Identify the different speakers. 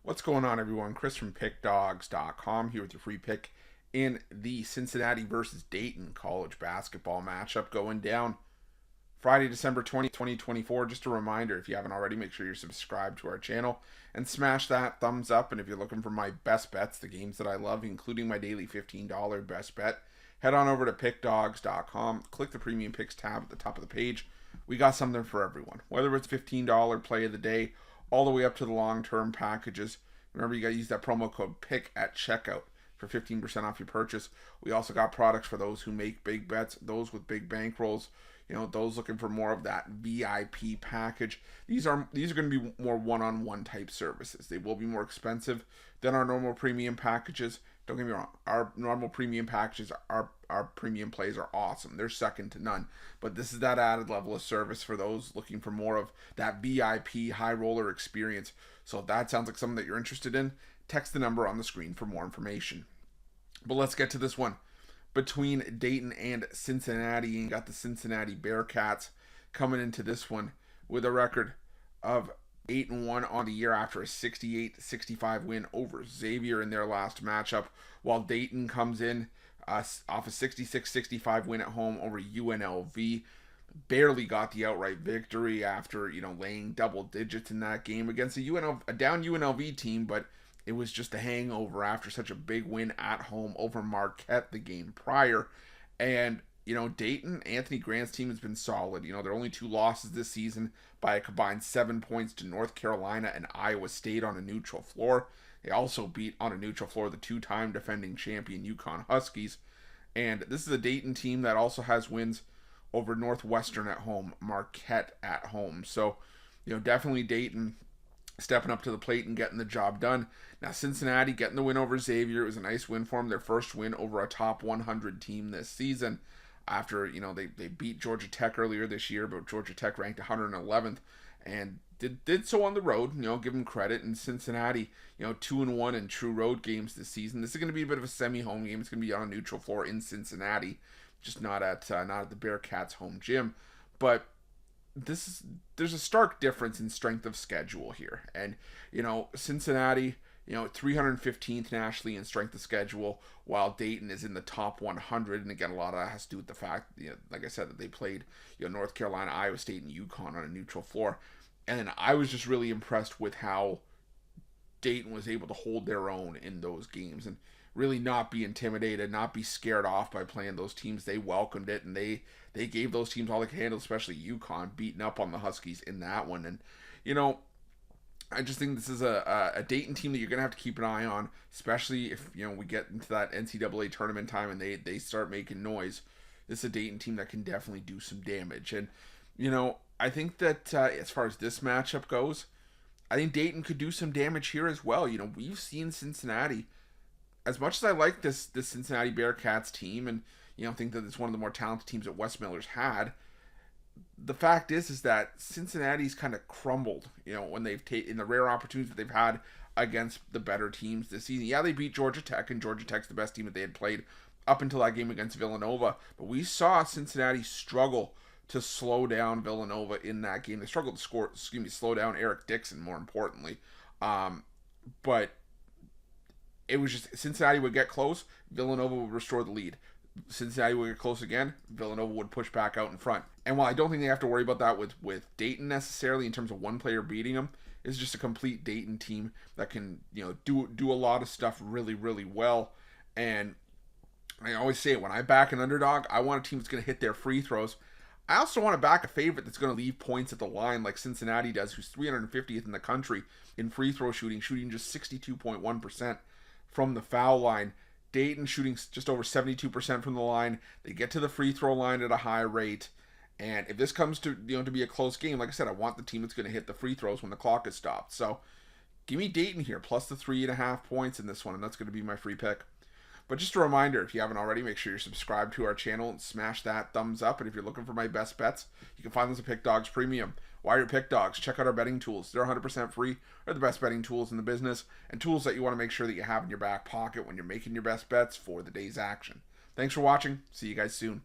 Speaker 1: What's going on, everyone? Chris from Pickdawgz.com here with your free pick in the Cincinnati versus Dayton college basketball matchup going down Friday, December 20th, 2024. Just a reminder, if you haven't already, make sure you're subscribed to our channel and smash that thumbs up. And if you're looking for my best bets, the games that I love, including my daily $15 best bet, head on over to Pickdawgz.com, click the Premium Picks tab at the top of the page. We got something for everyone, whether it's $15 play of the day, all the way up to the long-term packages. Remember, you got to use that promo code PICK at checkout for 15% off your purchase. We also got products for those who make big bets, those with big bankrolls, those looking for more of that VIP package. These are going to be more one-on-one type services. They will be more expensive than our normal premium packages. Don't get me wrong, our normal premium packages, our premium plays are awesome. They're second to none. But this is that added level of service for those looking for more of that VIP high roller experience. So if that sounds like something that you're interested in, text the number on the screen for more information. But let's get to this one. Between Dayton and Cincinnati, you got the Cincinnati Bearcats coming into this one with a record of 8-1 on the year after a 68-65 win over Xavier in their last matchup, while Dayton comes in off a 66-65 win at home over UNLV. Barely got the outright victory after laying double digits in that game against a down UNLV team, but it was just a hangover after such a big win at home over Marquette the game prior. And Dayton, Anthony Grant's team has been solid. Their only two losses this season by a combined 7 points to North Carolina and Iowa State on a neutral floor. They also beat on a neutral floor the two-time defending champion UConn Huskies. And this is a Dayton team that also has wins over Northwestern at home, Marquette at home. So, definitely Dayton stepping up to the plate and getting the job done. Now, Cincinnati getting the win over Xavier. It was a nice win for them. Their first win over a top 100 team this season after, they beat Georgia Tech earlier this year, but Georgia Tech ranked 111th and did so on the road, give them credit. And Cincinnati, 2-1 in true road games this season. This is going to be a bit of a semi-home game. It's going to be on a neutral floor in Cincinnati, just not at the Bearcats' home gym. But there's a stark difference in strength of schedule here. And, Cincinnati, 315th nationally in strength of schedule, while Dayton is in the top 100. And again, a lot of that has to do with the fact, like I said, that they played, North Carolina, Iowa State, and UConn on a neutral floor. And I was just really impressed with how Dayton was able to hold their own in those games and really not be intimidated, not be scared off by playing those teams. They welcomed it, and they gave those teams all they could handle, especially UConn, beating up on the Huskies in that one. And, I just think this is a Dayton team that you're going to have to keep an eye on, especially if, we get into that NCAA tournament time and they start making noise. This is a Dayton team that can definitely do some damage. And, I think that as far as this matchup goes, I think Dayton could do some damage here as well. We've seen Cincinnati, as much as I like this Cincinnati Bearcats team and, think that it's one of the more talented teams that Wes Miller's had, the fact is that Cincinnati's kind of crumbled, when they've in the rare opportunities that they've had against the better teams this season. Yeah, they beat Georgia Tech, and Georgia Tech's the best team that they had played up until that game against Villanova. But we saw Cincinnati struggle to slow down Villanova in that game. They struggled to slow down Eric Dixon, more importantly. But it was just Cincinnati would get close, Villanova would restore the lead. Cincinnati would get close again, Villanova would push back out in front. And while I don't think they have to worry about that with Dayton necessarily in terms of one player beating them, it's just a complete Dayton team that can, do a lot of stuff really, really well. And I always say it, when I back an underdog, I want a team that's going to hit their free throws. I also want to back a favorite that's going to leave points at the line like Cincinnati does, who's 350th in the country in free throw shooting just 62.1% from the foul line. Dayton shooting just over 72% from the line. They get to the free throw line at a high rate. And if this comes to to be a close game, like I said, I want the team that's going to hit the free throws when the clock is stopped. So give me Dayton here, plus the 3.5 points in this one, and that's going to be my free pick. But just a reminder, if you haven't already, make sure you're subscribed to our channel and smash that thumbs up. And if you're looking for my best bets, you can find those at Pick Dawgz Premium. While you're at Pick Dawgz, check out our betting tools. They're 100% free. They're the best betting tools in the business, and tools that you want to make sure that you have in your back pocket when you're making your best bets for the day's action. Thanks for watching. See you guys soon.